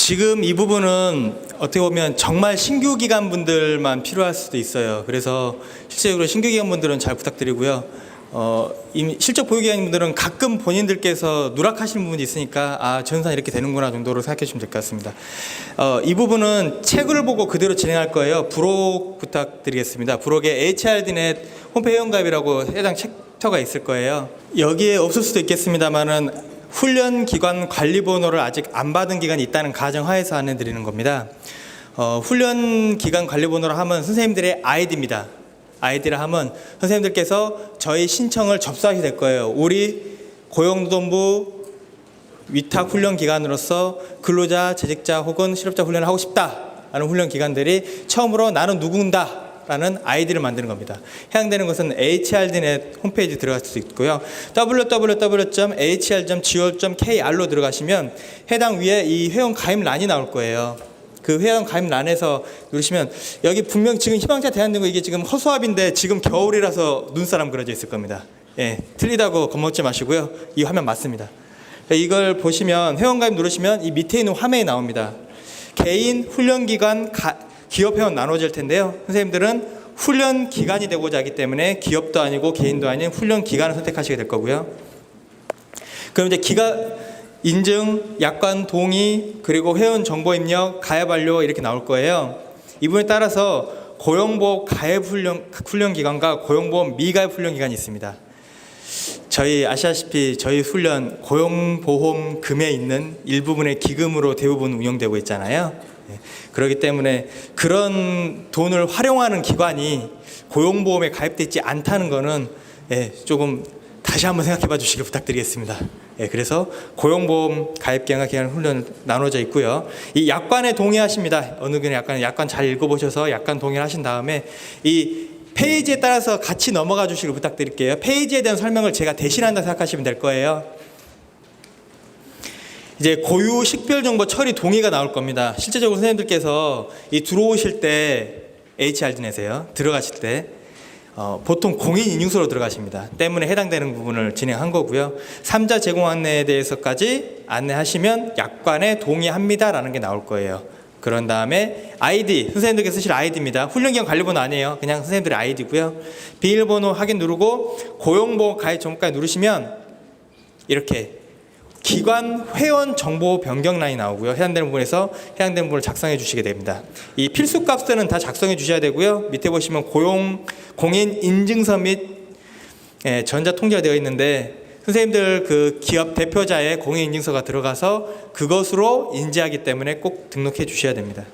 지금 이 부분은 어떻게 보면 정말 신규 기관분들만 필요할 수도 있어요. 그래서 실제로 신규 기관분들은 잘 부탁드리고요. 이미 실적 보유 기관분들은 가끔 본인들께서 누락하시는 부분이 있으니까 전산 이렇게 되는구나 정도로 생각해 주시면 될 것 같습니다. 이 부분은 책을 보고 그대로 진행할 거예요. 부록 부탁드리겠습니다. 부록에 HRDnet 홈페이지 회원가입이라고 해당 챕터가 있을 거예요. 여기에 없을 수도 있겠습니다만은 훈련 기관 관리 번호를 아직 안 받은 기관이 있다는 가정하에서 안내 드리는 겁니다. 훈련 기관 관리 번호를 하면 선생님들의 아이디입니다. 아이디를 하면 선생님들께서 저희 신청을 접수하게 될 거예요. 우리 고용노동부 위탁 훈련 기관으로서 근로자, 재직자 혹은 실업자 훈련을 하고 싶다라는 훈련 기관들이 처음으로 나는 누군다 라는 아이디를 만드는 겁니다. 해당되는 것은 HRDnet 홈페이지 들어갈 수 있고요. www.hr.go.kr로 들어가시면 해당 위에 이 회원 가입란이 나올 거예요. 그 회원 가입란에서 누르시면 여기 분명 지금 희망자 대한민국 이게 지금 허수아비인데 지금 겨울이라서 눈사람 그려져 있을 겁니다. 예, 틀리다고 겁먹지 마시고요. 이 화면 맞습니다. 이걸 보시면 회원 가입 누르시면 이 밑에 있는 화면이 나옵니다. 개인 훈련기관 기업 회원 나눠질 텐데요. 선생님들은 훈련 기관이 되고자 하기 때문에 기업도 아니고 개인도 아닌 훈련 기관을 선택하시게 될 거고요. 그럼 이제 기관 인증, 약관 동의, 그리고 회원 정보 입력, 가입 완료 이렇게 나올 거예요. 이 부분에 따라서 고용보험 가입 훈련 기관과 고용보험 미가입 훈련 기관이 있습니다. 저희 아시다시피 저희 훈련 고용보험금에 있는 일부분의 기금으로 대부분 운영되고 있잖아요. 그렇기 때문에 그런 돈을 활용하는 기관이 고용보험에 가입되어 있지 않다는 것은 조금 다시 한번 생각해 봐 주시길 부탁드리겠습니다. 그래서 고용보험 가입기관과 기관 훈련 나눠져 있고요. 이 약관에 동의하십니다. 어느 기관 약관 잘 읽어보셔서 약관 동의를 하신 다음에 이 페이지에 따라서 같이 넘어가 주시길 부탁드릴게요. 페이지에 대한 설명을 제가 대신한다 생각하시면 될 거예요. 이제 고유 식별정보 처리 동의가 나올 겁니다. 실제적으로 선생님들께서 이 들어오실 때 HRD넷에요. 들어가실 때 보통 공인인증서로 들어가십니다. 때문에 해당되는 부분을 진행한 거고요. 3자 제공 안내에 대해서까지 안내하시면 약관에 동의합니다라는 게 나올 거예요. 그런 다음에 아이디, 선생님들께서 쓰실 아이디입니다. 훈련기관 관리번호 아니에요. 그냥 선생님들의 아이디고요. 비밀번호 확인 누르고 고용보험 가입 정보까지 누르시면 이렇게 기관 회원 정보 변경란이 나오고요. 해당되는 부분에서 해당되는 부분을 작성해 주시게 됩니다. 이 필수 값들은 다 작성해 주셔야 되고요. 밑에 보시면 공인 인증서 및 전자 통지가 되어 있는데 선생님들 그 기업 대표자의 공인 인증서가 들어가서 그것으로 인지하기 때문에 꼭 등록해 주셔야 됩니다.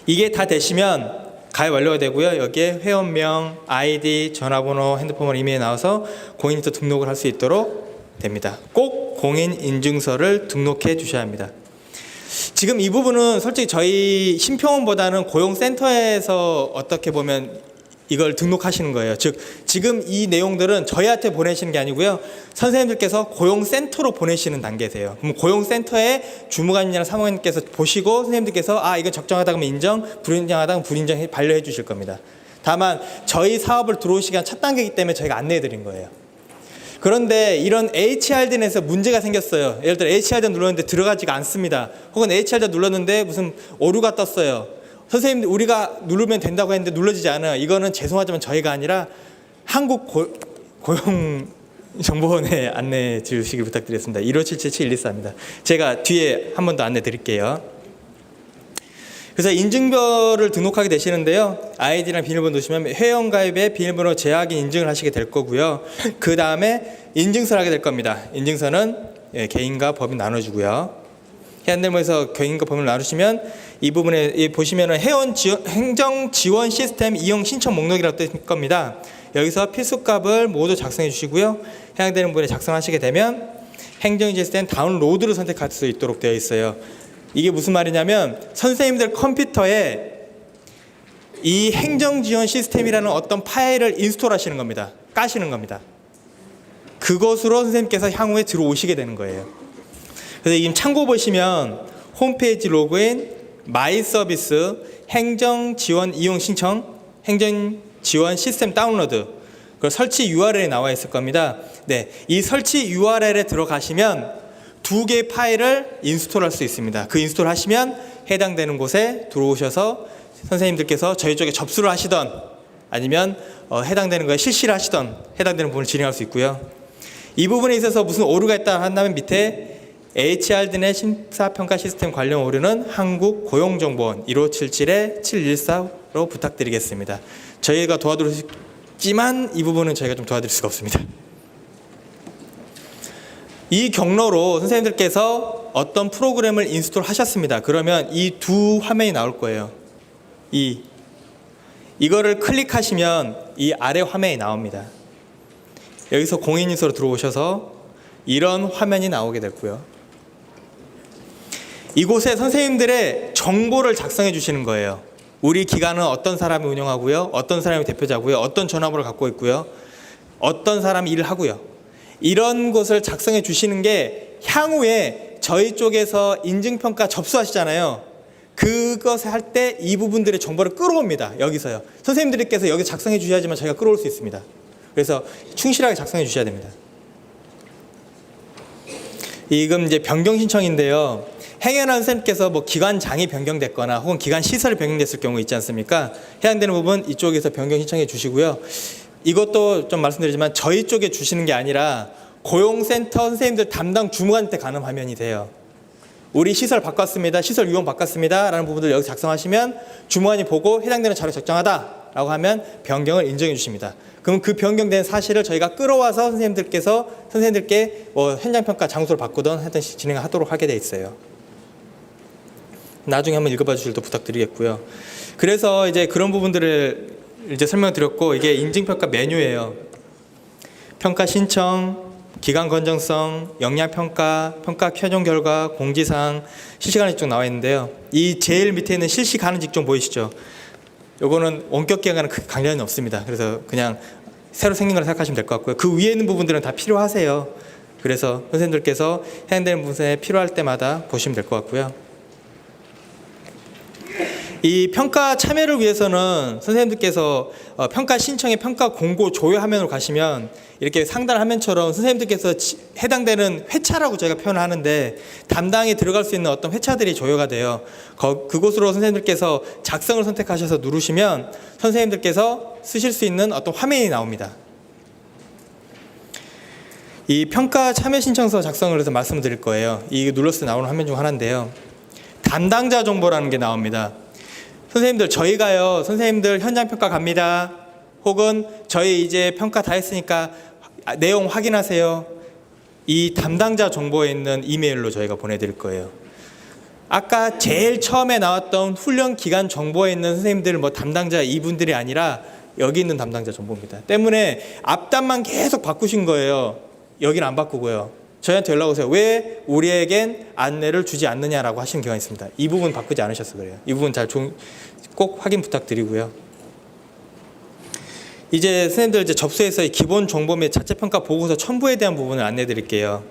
이게 다 되시면 가입 완료가 되고요. 여기에 회원명, 아이디, 전화번호, 핸드폰 이메일 나와서 공인인증서 등록을 할 수 있도록 됩니다. 꼭 공인인증서를 등록해 주셔야 합니다. 지금 이 부분은 솔직히 저희 심평원보다는 고용센터에서 어떻게 보면 이걸 등록하시는 거예요. 즉 지금 이 내용들은 저희한테 보내시는 게 아니고요. 선생님들께서 고용센터로 보내시는 단계세요. 그럼 고용센터의 주무관이나 사무관님께서 보시고 선생님들께서 이거 적정하다 그러면 인정, 불인정하다 그러면 불인정 반려해 주실 겁니다. 다만 저희 사업을 들어오시기 한 첫 단계이기 때문에 저희가 안내해 드린 거예요. 그런데 이런 HRD넷에서 문제가 생겼어요. 예를 들어 HRD 눌렀는데 들어가지가 않습니다. 혹은 HRD 눌렀는데 무슨 오류가 떴어요. 선생님 우리가 누르면 된다고 했는데 눌러지지 않아요. 이거는 죄송하지만 저희가 아니라 한국 고용정보원에 안내해 주시길 부탁드리겠습니다. 1577-7124입니다. 제가 뒤에 한 번 더 안내 드릴게요. 그래서 인증별을 등록하게 되시는데요. 아이디랑 비밀번호 넣으시면 회원가입에 비밀번호 재확인 인증을 하시게 될 거고요. 그 다음에 인증서를 하게 될 겁니다. 인증서는 개인과 법인 나눠주고요. 해당되면서 개인과 법인을 나누시면 이 부분에 보시면은 행정 지원 시스템 이용 신청 목록이라고 뜰 겁니다. 여기서 필수값을 모두 작성해 주시고요. 해당되는 부분에 작성하시게 되면 행정 시스템 다운로드를 선택할 수 있도록 되어 있어요. 이게 무슨 말이냐면 선생님들 컴퓨터에 이 행정지원 시스템이라는 어떤 파일을 인스톨 하시는 겁니다. 까시는 겁니다. 그것으로 선생님께서 향후에 들어오시게 되는 거예요. 그래서 지금 참고 보시면 홈페이지 로그인, 마이 서비스, 행정지원 이용 신청, 행정지원 시스템 다운로드, 그리고 설치 URL이 나와 있을 겁니다. 네, 이 설치 URL에 들어가시면 두 개의 파일을 인스톨할 수 있습니다. 그 인스톨 하시면 해당되는 곳에 들어오셔서 선생님들께서 저희 쪽에 접수를 하시던 아니면 해당되는 거에 실시를 하시던 해당되는 부분을 진행할 수 있고요. 이 부분에 있어서 무슨 오류가 있다 한다면 밑에 HRDN의 심사평가 시스템 관련 오류는 한국고용정보원 1577-714로 부탁드리겠습니다. 저희가 도와드릴 수 있지만 이 부분은 저희가 좀 도와드릴 수가 없습니다. 이 경로로 선생님들께서 어떤 프로그램을 인스톨 하셨습니다. 그러면 이 두 화면이 나올 거예요. 이거를 클릭하시면 이 아래 화면이 나옵니다. 여기서 공인인수로 들어오셔서 이런 화면이 나오게 됐고요. 이곳에 선생님들의 정보를 작성해 주시는 거예요. 우리 기관은 어떤 사람이 운영하고요, 어떤 사람이 대표자고요, 어떤 전화번호를 갖고 있고요, 어떤 사람이 일을 하고요. 이런 것을 작성해 주시는 게 향후에 저희 쪽에서 인증평가 접수하시잖아요. 그것을 할 때 이 부분들의 정보를 끌어옵니다. 여기서요. 선생님들께서 여기 작성해 주셔야지만 저희가 끌어올 수 있습니다. 그래서 충실하게 작성해 주셔야 됩니다. 이건 이제 변경 신청인데요. 행여나 선생님께서 뭐 기관 장이 변경됐거나 혹은 기관 시설이 변경됐을 경우 있지 않습니까? 해당되는 부분 이쪽에서 변경 신청해 주시고요. 이것도 좀 말씀드리지만 저희 쪽에 주시는 게 아니라 고용센터 선생님들 담당 주무관한테 가는 화면이 돼요. 우리 시설 바꿨습니다. 시설 유형 바꿨습니다. 라는 부분들 여기서 작성하시면 주무관이 보고 해당되는 자료 적정하다 라고 하면 변경을 인정해 주십니다. 그럼 그 변경된 사실을 저희가 끌어와서 선생님들께 현장평가 장소를 바꾸든 하여튼 진행하도록 하게 돼 있어요. 나중에 한번 읽어봐 주실도 부탁드리겠고요. 그래서 이제 그런 부분들을 이제 설명드렸고, 이게 인증평가 메뉴예요. 평가 신청, 기간 건정성, 역량평가, 평가 최종 결과, 공지사항, 실시간의 직종 나와 있는데요. 이 제일 밑에 있는 실시가능 직종 보이시죠? 요거는 원격 기간과는 관련이 없습니다. 그래서 그냥 새로 생긴 거라 생각하시면 될 것 같고요. 그 위에 있는 부분들은 다 필요하세요. 그래서 선생님들께서 해당되는 부분에 필요할 때마다 보시면 될 것 같고요. 이 평가 참여를 위해서는 선생님들께서 평가 신청의 평가 공고 조회 화면으로 가시면 이렇게 상단 화면처럼 선생님들께서 해당되는 회차라고 저희가 표현을 하는데 담당에 들어갈 수 있는 어떤 회차들이 조회가 돼요. 그곳으로 선생님들께서 작성을 선택하셔서 누르시면 선생님들께서 쓰실 수 있는 어떤 화면이 나옵니다. 이 평가 참여 신청서 작성을 해서 말씀을 드릴 거예요. 이 눌렀을 때 나오는 화면 중 하나인데요. 담당자 정보라는 게 나옵니다. 선생님들, 저희가요, 선생님들 현장평가 갑니다. 혹은 저희 이제 평가 다 했으니까 내용 확인하세요. 이 담당자 정보에 있는 이메일로 저희가 보내드릴 거예요. 아까 제일 처음에 나왔던 훈련 기간 정보에 있는 선생님들 담당자 이분들이 아니라 여기 있는 담당자 정보입니다. 때문에 앞단만 계속 바꾸신 거예요. 여기는 안 바꾸고요. 저희한테 연락 오세요. 왜 우리에겐 안내를 주지 않느냐라고 하시는 경우가 있습니다. 이 부분 바꾸지 않으셔서 그래요. 이 부분 꼭 확인 부탁드리고요. 이제 선생님들 접수해서 기본 정보 및 자체평가 보고서 첨부에 대한 부분을 안내 드릴게요.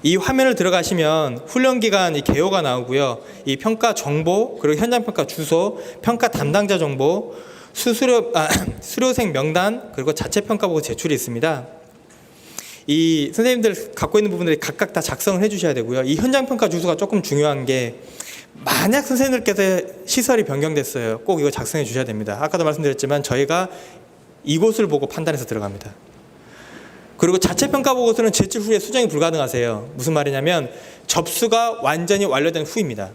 이 화면을 들어가시면 훈련기간 이 개요가 나오고요. 이 평가 정보, 그리고 현장평가 주소, 평가 담당자 정보, 수료생 명단, 그리고 자체평가 보고 제출이 있습니다. 이 선생님들 갖고 있는 부분들이 각각 다 작성을 해주셔야 되고요. 이 현장평가 주소가 조금 중요한 게 만약 선생님들께서 시설이 변경됐어요. 꼭 이거 작성해 주셔야 됩니다. 아까도 말씀드렸지만 저희가 이곳을 보고 판단해서 들어갑니다. 그리고 자체평가 보고서는 제출 후에 수정이 불가능하세요. 무슨 말이냐면 접수가 완전히 완료된 후입니다.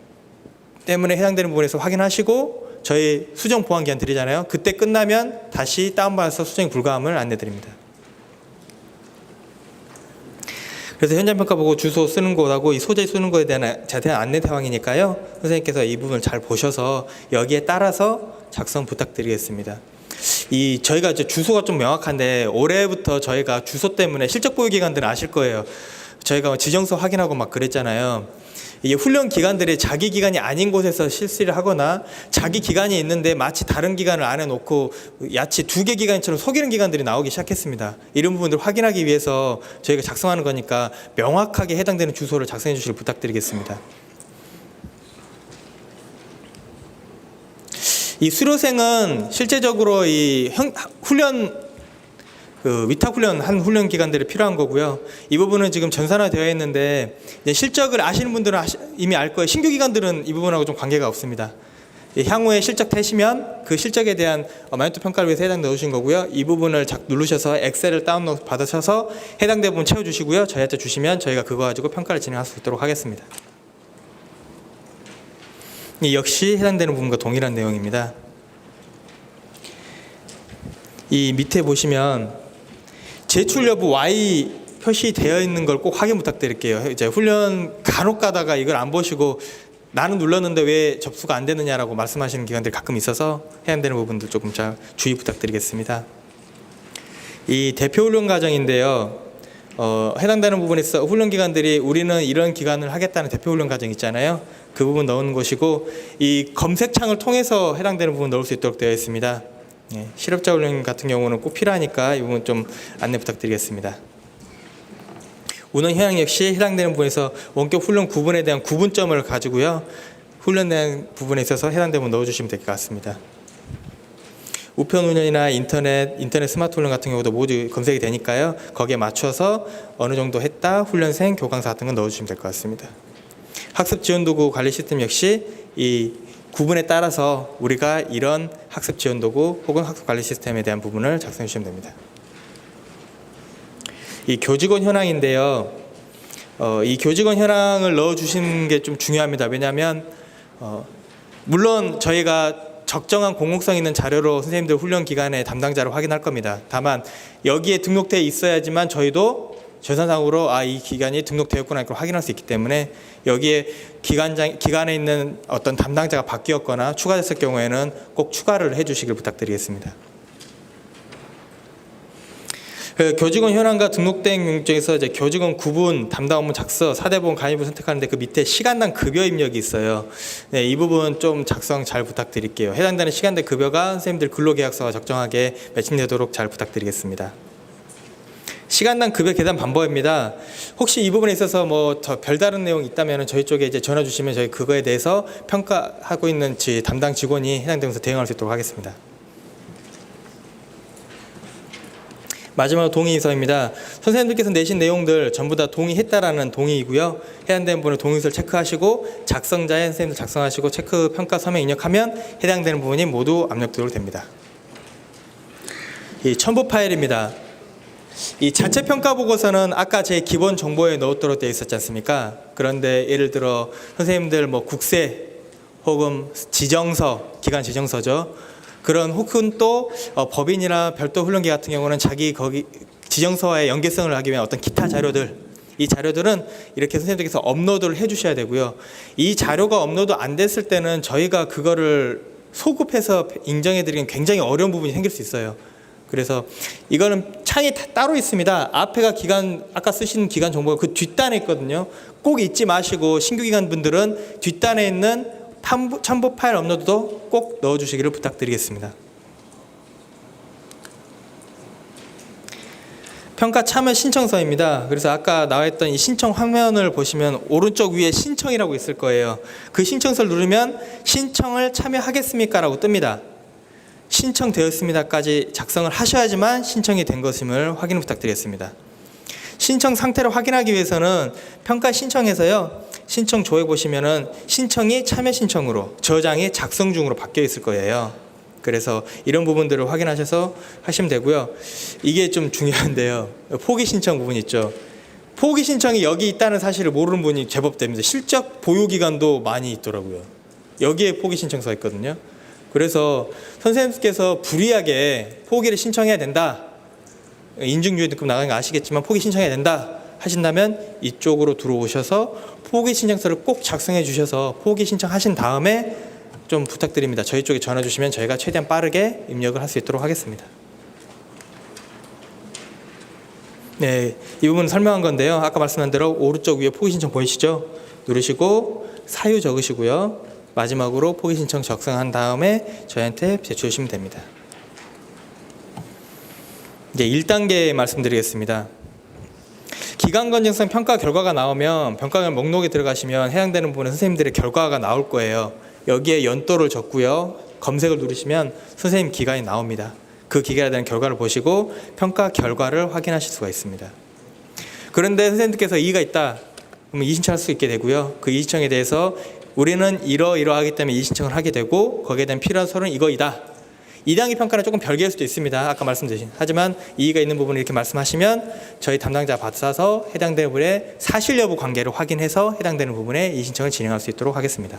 때문에 해당되는 부분에서 확인하시고 저희 수정 보완 기한 드리잖아요. 그때 끝나면 다시 다운받아서 수정이 불가함을 안내드립니다. 그래서 현장평가 보고 주소 쓰는 곳하고 이 소재 쓰는 것에 대한 자세한 안내 사항이니까요. 선생님께서 이 부분을 잘 보셔서 여기에 따라서 작성 부탁드리겠습니다. 저희가 이제 주소가 좀 명확한데 올해부터 저희가 주소 때문에 실적 보유 기관들은 아실 거예요. 저희가 지정서 확인하고 막 그랬잖아요. 이게 훈련 기관들이 자기 기관이 아닌 곳에서 실시를 하거나 자기 기관이 있는데 마치 다른 기관을 안 해놓고 야치 두 개 기관처럼 속이는 기관들이 나오기 시작했습니다. 이런 부분들을 확인하기 위해서 저희가 작성하는 거니까 명확하게 해당되는 주소를 작성해 주시길 부탁드리겠습니다. 이 수료생은 실제적으로 이 훈련 그 위탁 훈련 한 훈련 기관들이 필요한 거고요. 이 부분은 지금 전산화되어 있는데 이제 실적을 아시는 분들은 이미 알 거예요. 신규 기관들은 이 부분하고 좀 관계가 없습니다. 향후에 실적 되시면 그 실적에 대한 마니터 평가를 위해서 해당 넣으신 거고요. 이 부분을 누르셔서 엑셀을 다운로드 받으셔서 해당된 부분 채워주시고요. 저희한테 주시면 저희가 그거 가지고 평가를 진행할 수 있도록 하겠습니다. 역시 해당되는 부분과 동일한 내용입니다. 이 밑에 보시면 제출 여부 Y 표시되어 있는 걸 꼭 확인 부탁드릴게요. 이제 훈련 간혹 가다가 이걸 안 보시고 나는 눌렀는데 왜 접수가 안 되느냐라고 말씀하시는 기관들이 가끔 있어서 해당되는 부분도 조금 잘 주의 부탁드리겠습니다. 이 대표 훈련 과정인데요. 해당되는 부분에 있어 훈련 기관들이 우리는 이런 기간을 하겠다는 대표 훈련 과정 있잖아요. 그 부분 넣는 것이고 이 검색창을 통해서 해당되는 부분 넣을 수 있도록 되어 있습니다. 예, 실업자 훈련 같은 경우는 꼭 필요하니까 이 부분 좀 안내 부탁드리겠습니다. 운원 현황 역시 해당되는 부분에서 원격 훈련 구분에 대한 구분점을 가지고요. 훈련된 부분에 있어서 해당되는 부분 넣어주시면 될 것 같습니다. 우편 훈련이나 인터넷 스마트 훈련 같은 경우도 모두 검색이 되니까요. 거기에 맞춰서 어느 정도 했다, 훈련생, 교강사 같은 건 넣어주시면 될 것 같습니다. 학습 지원 도구 관리 시스템 역시 이 구분에 따라서 우리가 이런 학습 지원 도구 혹은 학습 관리 시스템에 대한 부분을 작성해 주시면 됩니다. 이 교직원 현황인데요. 이 교직원 현황을 넣어주시는 게 좀 중요합니다. 왜냐하면 물론 저희가 적정한 공공성 있는 자료로 선생님들 훈련 기간에 담당자를 확인할 겁니다. 다만 여기에 등록되어 있어야지만 저희도 전산상으로 이 기간이 등록되었구나 이걸 확인할 수 있기 때문에 여기에 기간에 있는 어떤 담당자가 바뀌었거나 추가됐을 경우에는 꼭 추가를 해주시길 부탁드리겠습니다. 교직원 현황과 등록된 명령에서 이제 교직원 구분, 담당 업무 작성, 4대 보험 가입을 선택하는데 그 밑에 시간당 급여 입력이 있어요. 네, 이 부분 좀 작성 잘 부탁드릴게요. 해당되는 시간대 급여가 선생님들 근로계약서와 적정하게 매칭되도록 잘 부탁드리겠습니다. 시간당 급여 계산 방법입니다. 혹시 이 부분에 있어서 뭐 더 별다른 내용이 있다면 저희 쪽에 이제 전화 주시면 저희 그거에 대해서 평가하고 있는 담당 직원이 해당되면서 대응할 수 있도록 하겠습니다. 마지막으로 동의서입니다. 선생님들께서 내신 내용들 전부 다 동의했다라는 동의이고요. 해당되는 부분을 동의서를 체크하시고 작성자의 선생님들 작성하시고 체크 평가 서명 입력하면 해당되는 부분이 모두 압력되도록 됩니다. 이 첨부 파일입니다. 이 자체 평가 보고서는 아까 제 기본 정보에 넣도록 되어 있었지 않습니까? 그런데 예를 들어 선생님들 뭐 국세 혹은 지정서, 기관 지정서죠. 그런 혹은 또 법인이나 별도 훈련기 같은 경우는 자기 거기 지정서와의 연계성을 하기 위한 어떤 기타 자료들, 이 자료들은 이렇게 선생님들께서 업로드를 해주셔야 되고요. 이 자료가 업로드 안 됐을 때는 저희가 그거를 소급해서 인정해드리는 굉장히 어려운 부분이 생길 수 있어요. 그래서 이거는 창이 따로 있습니다. 앞에가 기간, 아까 쓰신 기간 정보가 그 뒷단에 있거든요. 꼭 잊지 마시고 신규 기관 분들은 뒷단에 있는 첨부 파일 업로드도 꼭 넣어주시기를 부탁드리겠습니다. 평가 참여 신청서입니다. 그래서 아까 나와있던 이 신청 화면을 보시면 오른쪽 위에 신청이라고 있을 거예요. 그 신청서를 누르면 신청을 참여하겠습니까? 라고 뜹니다. 신청되었습니다까지 작성을 하셔야지만 신청이 된 것임을 확인 부탁드리겠습니다. 신청 상태를 확인하기 위해서는 평가 신청에서요. 신청 조회 보시면은 신청이 참여 신청으로 저장이 작성 중으로 바뀌어 있을 거예요. 그래서 이런 부분들을 확인하셔서 하시면 되고요. 이게 좀 중요한데요. 포기 신청 부분 있죠. 포기 신청이 여기 있다는 사실을 모르는 분이 제법 됩니다. 실적 보유 기간도 많이 있더라고요. 여기에 포기 신청서가 있거든요. 그래서 선생님께서 불이하게 포기를 신청해야 된다. 인증주의 등급 나가는 거 아시겠지만 포기 신청해야 된다 하신다면 이쪽으로 들어오셔서 포기 신청서를 꼭 작성해 주셔서 포기 신청하신 다음에 좀 부탁드립니다. 저희 쪽에 전화 주시면 저희가 최대한 빠르게 입력을 할 수 있도록 하겠습니다. 네, 이 부분 설명한 건데요. 아까 말씀한 대로 오른쪽 위에 포기 신청 보이시죠? 누르시고 사유 적으시고요. 마지막으로 포기 신청 작성한 다음에 저희한테 제출해 주시면 됩니다. 이제 1단계 말씀드리겠습니다. 기간 건전성 평가 결과가 나오면 평가 목록에 들어가시면 해당되는 부분에 선생님들의 결과가 나올 거예요. 여기에 연도를 적고요. 검색을 누르시면 선생님 기간이 나옵니다. 그 기계에 대한 결과를 보시고 평가 결과를 확인하실 수가 있습니다. 그런데 선생님들께서 이의가 있다, 그러면 이의신청할 수 있게 되고요. 그 이의신청에 대해서 우리는 이러이러하기 때문에 이의신청을 하게 되고 거기에 대한 필요한 서류는 이거이다. 2단계 평가는 조금 별개일 수도 있습니다. 아까 말씀드린. 하지만 이의가 있는 부분을 이렇게 말씀하시면 저희 담당자 받아서 해당되는 부분의 사실 여부 관계를 확인해서 해당되는 부분에 이의신청을 진행할 수 있도록 하겠습니다.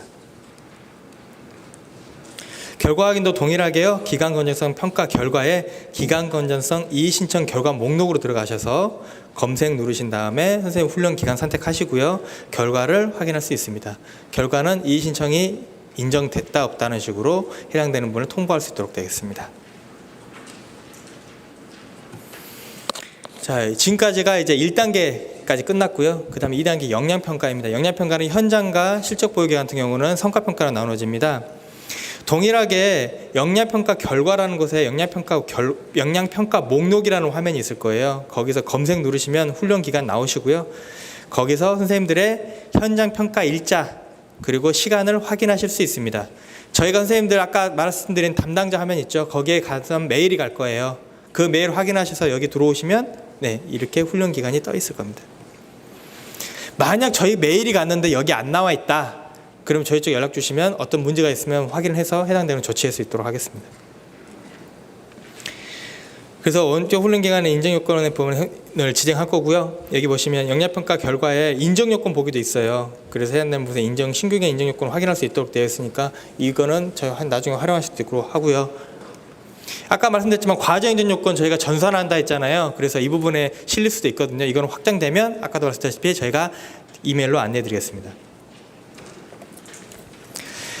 결과 확인도 동일하게요. 기간 건전성 평가 결과에 기간 건전성 이의신청 결과 목록으로 들어가셔서 검색 누르신 다음에 선생님 훈련 기간 선택하시고요. 결과를 확인할 수 있습니다. 결과는 이의신청이 인정됐다 없다는 식으로 해당되는 부분을 통보할 수 있도록 되겠습니다. 자, 지금까지가 이제 1단계까지 끝났고요. 그 다음에 2단계 역량평가입니다. 역량평가는 현장과 실적 보유기 같은 경우는 성과평가로 나눠집니다. 동일하게 역량평가 결과라는 곳에 역량평가 목록이라는 화면이 있을 거예요. 거기서 검색 누르시면 훈련 기간 나오시고요. 거기서 선생님들의 현장 평가 일자 그리고 시간을 확인하실 수 있습니다. 저희가 선생님들 아까 말씀드린 담당자 화면 있죠. 거기에 가서 메일이 갈 거예요. 그 메일 확인하셔서 여기 들어오시면 네, 이렇게 훈련 기간이 떠 있을 겁니다. 만약 저희 메일이 갔는데 여기 안 나와 있다, 그럼 저희 쪽 연락 주시면 어떤 문제가 있으면 확인을 해서 해당되는 조치할 수 있도록 하겠습니다. 그래서 원격 훈련 기간의 인정 요건의 부분을 지정할 거고요. 여기 보시면 역량평가 결과에 인정 요건 보기도 있어요. 그래서 해당되는 부분에 신규 기간 인정 요건을 확인할 수 있도록 되어 있으니까 이거는 저희 나중에 활용하실 수 있도록 하고요. 아까 말씀드렸지만 과정 인정 요건 저희가 전산한다 했잖아요. 그래서 이 부분에 실릴 수도 있거든요. 이거는 확장되면 아까도 말씀드렸다시피 저희가 이메일로 안내해 드리겠습니다.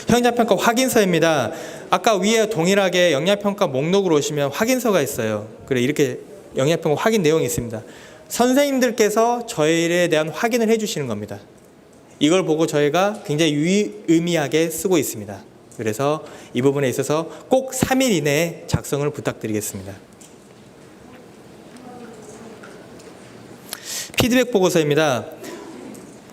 현장평가 확인서입니다. 아까 위에 동일하게 역량평가 목록으로 오시면 확인서가 있어요. 그래, 이렇게 역량평가 확인 내용이 있습니다. 선생님들께서 저희에 대한 확인을 해주시는 겁니다. 이걸 보고 저희가 굉장히 유의미하게 쓰고 있습니다. 그래서 이 부분에 있어서 꼭 3일 이내에 작성을 부탁드리겠습니다. 피드백 보고서입니다.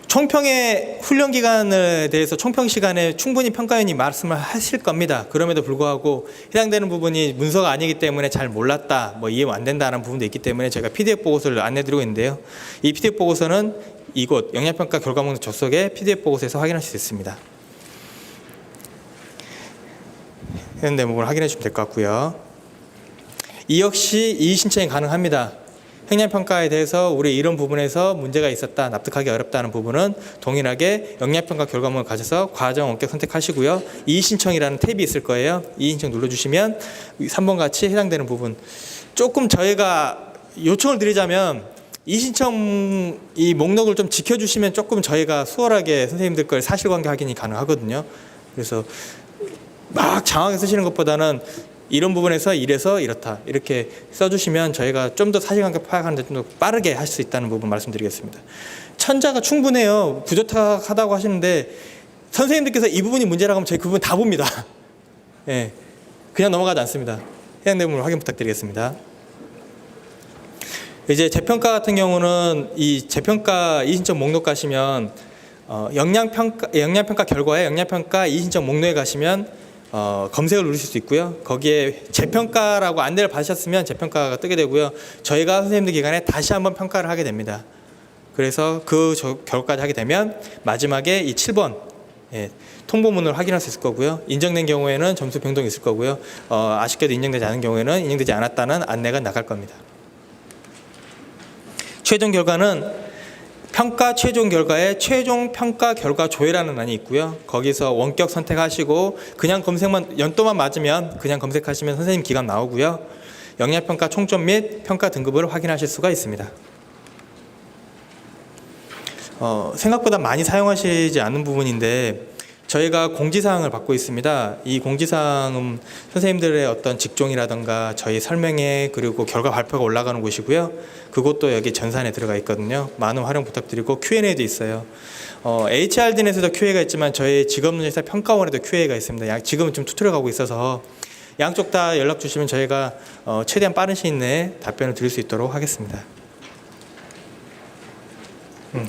총평의 훈련 기간에 대해서 총평 시간에 충분히 평가위원이 말씀을 하실 겁니다. 그럼에도 불구하고 해당되는 부분이 문서가 아니기 때문에 잘 몰랐다, 뭐 이해 안 된다는 부분도 있기 때문에 제가 PDF 보고서를 안내드리고 있는데요. 이 PDF 보고서는 이곳 역량평가 결과목록 접속에 PDF 보고서에서 확인할 수 있습니다. 해당되는 부분을 확인해 주시면 될 것 같고요. 이 역시 이의 신청이 가능합니다. 역량평가에 대해서 우리 이런 부분에서 문제가 있었다, 납득하기 어렵다는 부분은 동일하게 역량평가 결과물을 가져서 과정 원격 선택하시고요. 이의신청이라는 탭이 있을 거예요. 이의신청 눌러주시면 3번 같이 해당되는 부분, 조금 저희가 요청을 드리자면 이의신청 이 목록을 좀 지켜주시면 조금 저희가 수월하게 선생님들 걸 사실관계 확인이 가능하거든요. 그래서 막 장하게 쓰시는 것보다는 이런 부분에서 이래서 이렇다 이렇게 써주시면 저희가 좀 더 사실관계 파악하는 데 좀 더 빠르게 할 수 있다는 부분 말씀드리겠습니다. 천자가 충분해요. 부족하다고 하시는데 선생님들께서 이 부분이 문제라고 하면 저희 그 부분 다 봅니다. 예, 그냥 넘어가지 않습니다. 해당되는 부분 확인 부탁드리겠습니다. 이제 재평가 같은 경우는 이 재평가 이의신청 목록 가시면 역량평가 결과에 역량평가 이의신청 목록에 가시면 검색을 누르실 수 있고요. 거기에 재평가라고 안내를 받으셨으면 재평가가 뜨게 되고요. 저희가 선생님들 기간에 다시 한번 평가를 하게 됩니다. 그래서 그 결과까지 하게 되면 마지막에 이 7번 통보문을 확인할 수 있을 거고요. 인정된 경우에는 점수 변동이 있을 거고요. 아쉽게도 인정되지 않은 경우에는 인정되지 않았다는 안내가 나갈 겁니다. 최종 결과는 평가 최종 결과에 최종 평가 결과 조회라는欄이 있고요. 거기서 원격 선택하시고 그냥 검색만 연도만 맞으면 그냥 검색하시면 선생님 기간 나오고요. 역량평가 총점 및 평가 등급을 확인하실 수가 있습니다. 생각보다 많이 사용하시지 않는 부분인데 저희가 공지사항을 받고 있습니다. 이 공지사항은 선생님들의 어떤 직종이라든가 저희 설명회 그리고 결과 발표가 올라가는 곳이고요. 그것도 여기 전산에 들어가 있거든요. 많은 활용 부탁드리고 Q&A도 있어요. HRDN에서도 QA가 있지만 저희 직업문제사 평가원에도 QA가 있습니다. 지금은 좀 투트려 가고 있어서 양쪽 다 연락 주시면 저희가 최대한 빠른 시일 내에 답변을 드릴 수 있도록 하겠습니다.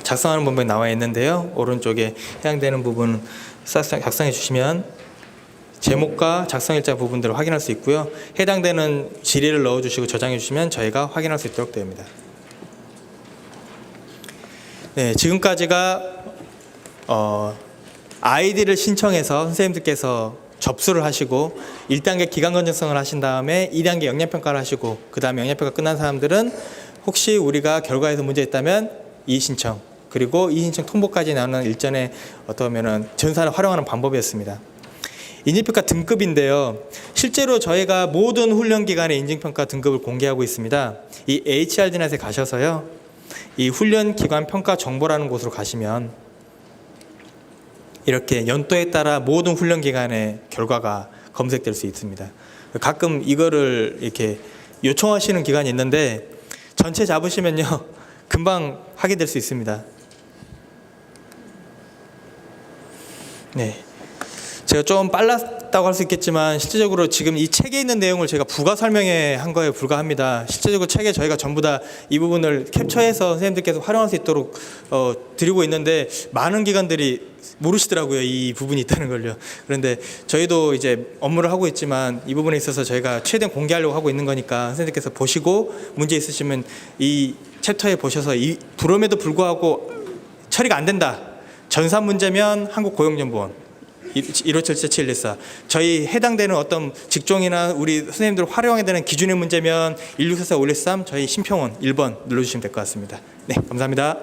작성하는 부분이 나와 있는데요. 오른쪽에 해당되는 부분 작성해 주시면 제목과 작성일자 부분들을 확인할 수 있고요. 해당되는 질의를 넣어주시고 저장해 주시면 저희가 확인할 수 있도록 됩니다. 네, 지금까지가 아이디를 신청해서 선생님들께서 접수를 하시고 1단계 기간 검증성을 하신 다음에 2단계 역량평가를 하시고 그 다음에 역량평가 끝난 사람들은 혹시 우리가 결과에서 문제 있다면 이의신청 그리고 이의신청 통보까지 나오는 일전에 어떻게 보면 전산을 활용하는 방법이었습니다. 인증평가 등급인데요. 실제로 저희가 모든 훈련기관의 인증평가 등급을 공개하고 있습니다. 이 HRDNet에 가셔서요. 이 훈련기관 평가 정보라는 곳으로 가시면 이렇게 연도에 따라 모든 훈련기관의 결과가 검색될 수 있습니다. 가끔 이거를 이렇게 요청하시는 기관이 있는데 전체 잡으시면요. 금방 확인될 수 있습니다. 네. 제가 좀 빨랐다고 할 수 있겠지만 실제적으로 지금 이 책에 있는 내용을 제가 부가 설명해 한 거에 불과합니다. 실제적으로 책에 저희가 전부 다 이 부분을 캡처해서 선생님들께서 활용할 수 있도록 드리고 있는데 많은 기관들이 모르시더라고요. 이 부분이 있다는 걸요. 그런데 저희도 이제 업무를 하고 있지만 이 부분에 있어서 저희가 최대한 공개하려고 하고 있는 거니까 선생님께서 보시고 문제 있으시면 이 챕터에 보셔서 그럼에도 불구하고 처리가 안 된다. 전산 문제면 한국고용정보원 157774 저희 해당되는 어떤 직종이나 우리 선생님들 활용해야 되는 기준의 문제면 1644-513 저희 심평원 1번 눌러주시면 될 것 같습니다. 네, 감사합니다.